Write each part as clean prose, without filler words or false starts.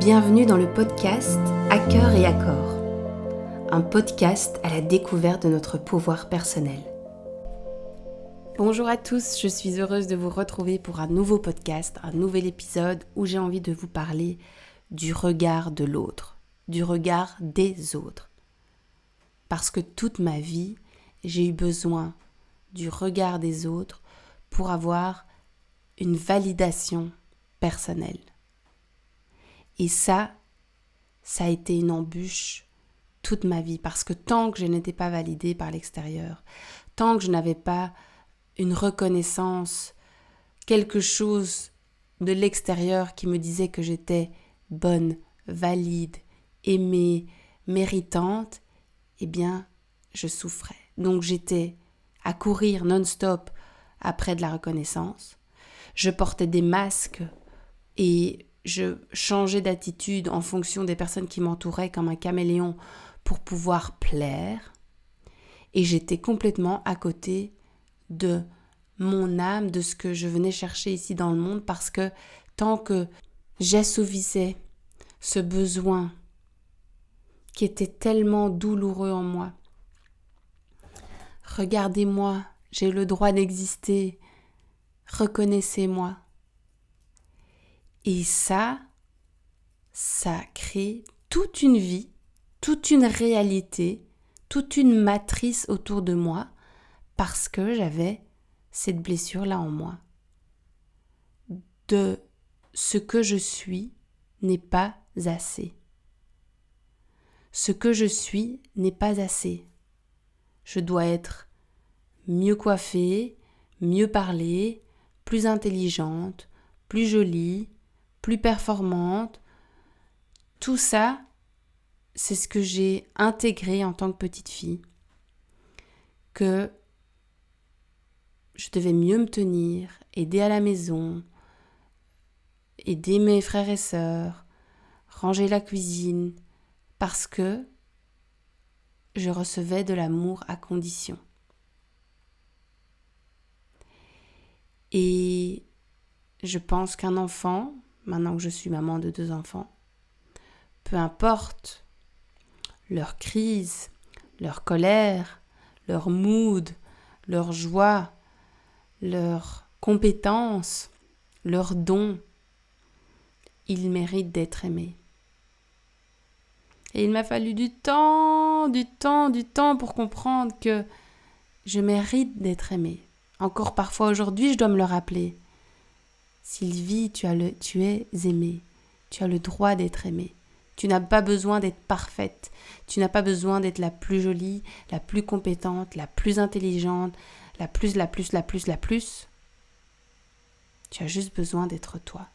Bienvenue dans le podcast À cœur et à corps, un podcast à la découverte de notre pouvoir personnel. Bonjour à tous, je suis heureuse de vous retrouver pour un nouveau podcast, un nouvel épisode où j'ai envie de vous parler du regard de l'autre, du regard des autres. Parce que toute ma vie, j'ai eu besoin du regard des autres pour avoir une validation personnelle. Et ça a été une embûche toute ma vie, parce que tant que je n'étais pas validée par l'extérieur, tant que je n'avais pas une reconnaissance, quelque chose de l'extérieur qui me disait que j'étais bonne, valide, aimée, méritante, eh bien, je souffrais. Donc j'étais à courir non-stop après de la reconnaissance. Je portais des masques et je changeais d'attitude en fonction des personnes qui m'entouraient comme un caméléon pour pouvoir plaire. Et j'étais complètement à côté de mon âme, de ce que je venais chercher ici dans le monde, parce que tant que j'assouvissais ce besoin qui était tellement douloureux en moi, regardez-moi, j'ai le droit d'exister, reconnaissez-moi. Et ça crée toute une vie, toute une réalité, toute une matrice autour de moi, parce que j'avais cette blessure-là en moi. De ce que je suis n'est pas assez. Ce que je suis n'est pas assez. Je dois être mieux coiffée, mieux parler, plus intelligente, plus jolie, plus performante. Tout ça, c'est ce que j'ai intégré en tant que petite fille, que je devais mieux me tenir, aider à la maison, aider mes frères et sœurs, ranger la cuisine, parce que je recevais de l'amour à condition. Et je pense qu'un enfant, maintenant que je suis maman de 2 enfants, peu importe leur crise, leur colère, leur mood, leur joie, leurs compétences, leurs dons, ils méritent d'être aimés. Et il m'a fallu du temps pour comprendre que je mérite d'être aimée. Encore parfois aujourd'hui, je dois me le rappeler. Sylvie, tu es aimée. Tu as le droit d'être aimée. Tu n'as pas besoin d'être parfaite. Tu n'as pas besoin d'être la plus jolie, la plus compétente, la plus intelligente, la plus. Tu as juste besoin d'être toi.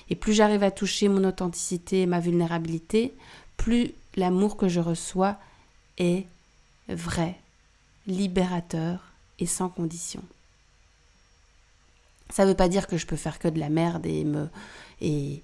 Et plus j'arrive à toucher mon authenticité et ma vulnérabilité, plus l'amour que je reçois est vrai, libérateur et sans condition. Ça ne veut pas dire que je peux faire que de la merde et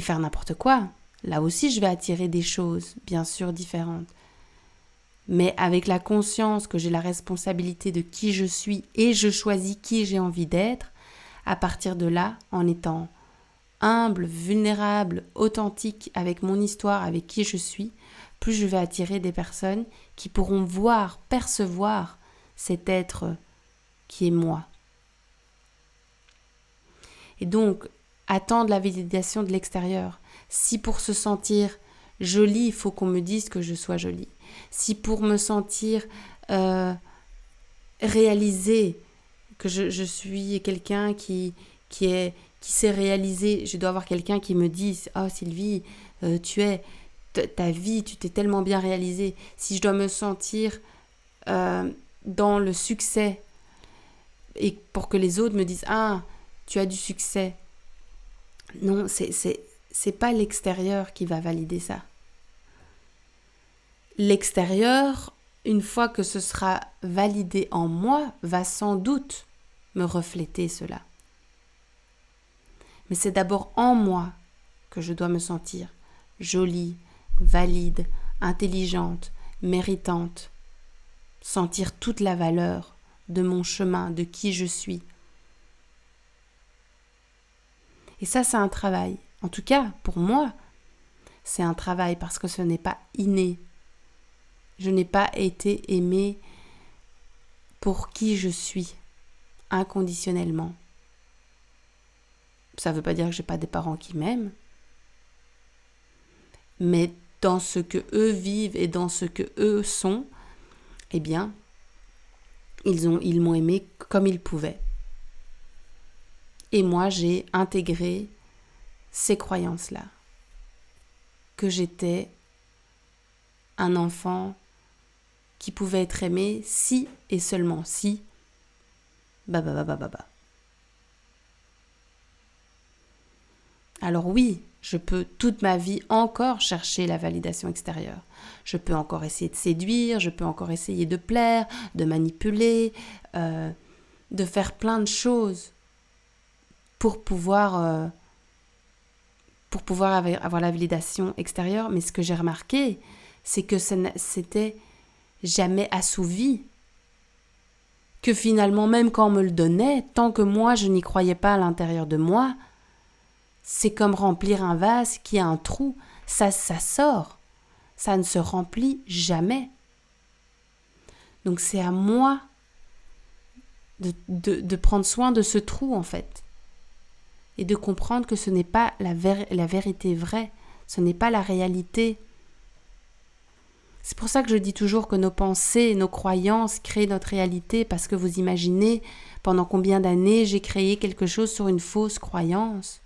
faire n'importe quoi. Là aussi, je vais attirer des choses, bien sûr, différentes. Mais avec la conscience que j'ai la responsabilité de qui je suis et je choisis qui j'ai envie d'être, à partir de là, en étant humble, vulnérable, authentique avec mon histoire, avec qui je suis, plus je vais attirer des personnes qui pourront voir, percevoir cet être qui est moi. Et donc, attendre la validation de l'extérieur. Si pour se sentir jolie, il faut qu'on me dise que je sois jolie. Si pour me sentir réalisée, que je suis quelqu'un qui s'est réalisé, je dois avoir quelqu'un qui me dise « Oh Sylvie, ta vie, tu t'es tellement bien réalisée. » Si je dois me sentir dans le succès et pour que les autres me disent « Ah, tu as du succès. » Non, c'est pas l'extérieur qui va valider ça. L'extérieur, une fois que ce sera validé en moi, va sans doute me refléter cela. Mais c'est d'abord en moi que je dois me sentir jolie, valide, intelligente, méritante. Sentir toute la valeur de mon chemin, de qui je suis. Et ça, c'est un travail. En tout cas, pour moi, c'est un travail parce que ce n'est pas inné. Je n'ai pas été aimée pour qui je suis, inconditionnellement. Ça ne veut pas dire que je n'ai pas des parents qui m'aiment, mais dans ce que eux vivent et dans ce que eux sont, eh bien, ils m'ont aimé comme ils pouvaient. Et moi, j'ai intégré ces croyances-là, que j'étais un enfant qui pouvait être aimé si et seulement si, Alors oui, je peux toute ma vie encore chercher la validation extérieure. Je peux encore essayer de séduire, je peux encore essayer de plaire, de manipuler, de faire plein de choses pour pouvoir avoir la validation extérieure. Mais ce que j'ai remarqué, c'est que c'était jamais assouvi. Que finalement, même quand on me le donnait, tant que moi, je n'y croyais pas à l'intérieur de moi, c'est comme remplir un vase qui a un trou. Ça sort. Ça ne se remplit jamais. Donc c'est à moi de prendre soin de ce trou, en fait. Et de comprendre que ce n'est pas la vérité vraie. Ce n'est pas la réalité. C'est pour ça que je dis toujours que nos pensées, nos croyances créent notre réalité, parce que vous imaginez pendant combien d'années j'ai créé quelque chose sur une fausse croyance.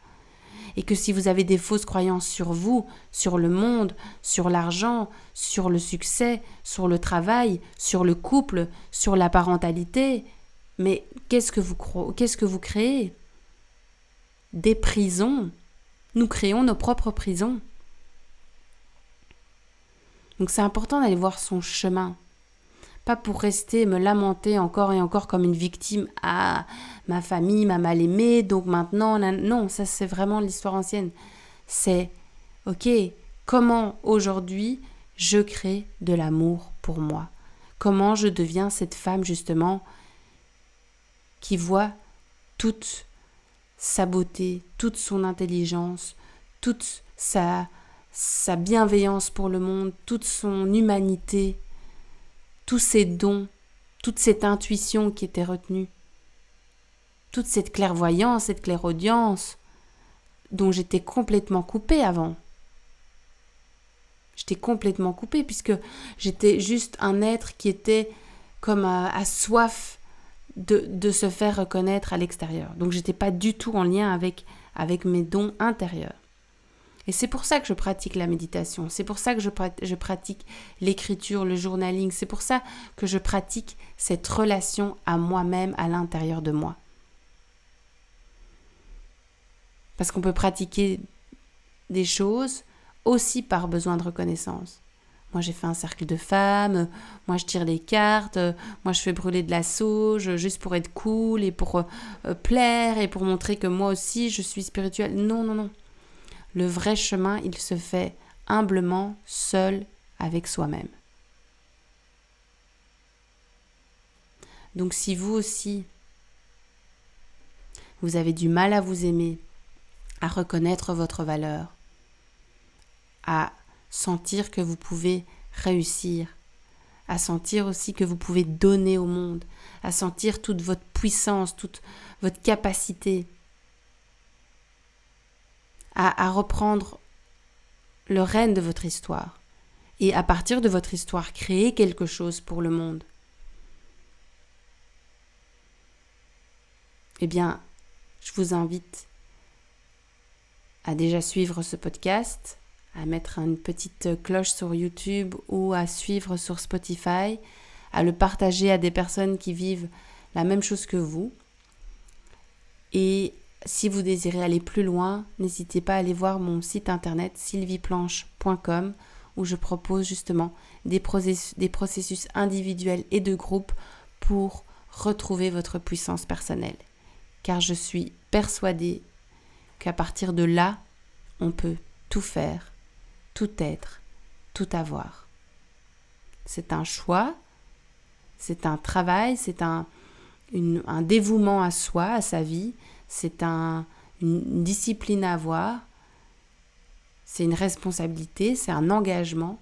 Et que si vous avez des fausses croyances sur vous, sur le monde, sur l'argent, sur le succès, sur le travail, sur le couple, sur la parentalité, mais qu'est-ce que vous créez ? Des prisons. Nous créons nos propres prisons. Donc c'est important d'aller voir son chemin. Pas pour rester me lamenter encore et encore comme une victime. Ah, ma famille m'a mal aimée, donc maintenant... Non, ça c'est vraiment l'histoire ancienne. C'est, ok, comment aujourd'hui je crée de l'amour pour moi ? Comment je deviens cette femme justement qui voit toute sa beauté, toute son intelligence, toute sa bienveillance pour le monde, toute son humanité, tous ses dons, toute cette intuition qui était retenue, toute cette clairvoyance, cette clairaudience dont j'étais complètement coupée avant. J'étais complètement coupée puisque j'étais juste un être qui était comme à soif de se faire reconnaître à l'extérieur. Donc j'étais pas du tout en lien avec mes dons intérieurs. Et c'est pour ça que je pratique la méditation, c'est pour ça que je pratique l'écriture, le journaling, c'est pour ça que je pratique cette relation à moi-même, à l'intérieur de moi. Parce qu'on peut pratiquer des choses aussi par besoin de reconnaissance. Moi, j'ai fait un cercle de femmes, moi, je tire les cartes, moi, je fais brûler de la sauge juste pour être cool et pour plaire et pour montrer que moi aussi, je suis spirituelle. Non. Le vrai chemin, il se fait humblement, seul, avec soi-même. Donc si vous aussi, vous avez du mal à vous aimer, à reconnaître votre valeur, à sentir que vous pouvez réussir, à sentir aussi que vous pouvez donner au monde, à sentir toute votre puissance, toute votre capacité, à reprendre le règne de votre histoire et à partir de votre histoire créer quelque chose pour le monde. Eh bien, je vous invite à déjà suivre ce podcast, à mettre une petite cloche sur YouTube ou à suivre sur Spotify, à le partager à des personnes qui vivent la même chose que vous. Et si vous désirez aller plus loin, n'hésitez pas à aller voir mon site internet sylvieplanche.com où je propose justement des processus individuels et de groupe pour retrouver votre puissance personnelle. Car je suis persuadée qu'à partir de là, on peut tout faire, tout être, tout avoir. C'est un choix, c'est un travail, c'est un dévouement à soi, à sa vie, c'est une discipline à avoir, c'est une responsabilité, c'est un engagement.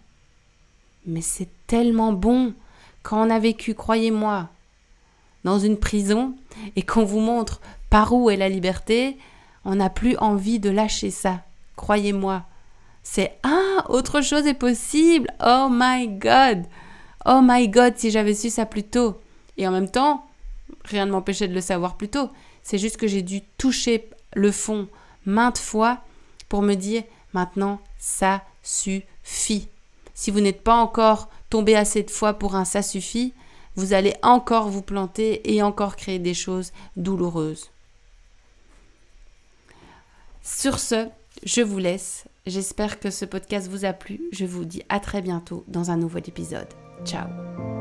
Mais c'est tellement bon quand on a vécu, croyez-moi, dans une prison et qu'on vous montre par où est la liberté, on n'a plus envie de lâcher ça. Croyez-moi. C'est « Ah, autre chose est possible! Oh my God! Oh my God, si j'avais su ça plus tôt! » Et en même temps, rien ne m'empêchait de le savoir plus tôt. C'est juste que j'ai dû toucher le fond maintes fois pour me dire « Maintenant, ça suffit. » Si vous n'êtes pas encore tombé assez de fois pour un « ça suffit », vous allez encore vous planter et encore créer des choses douloureuses. Sur ce, je vous laisse. J'espère que ce podcast vous a plu. Je vous dis à très bientôt dans un nouvel épisode. Ciao.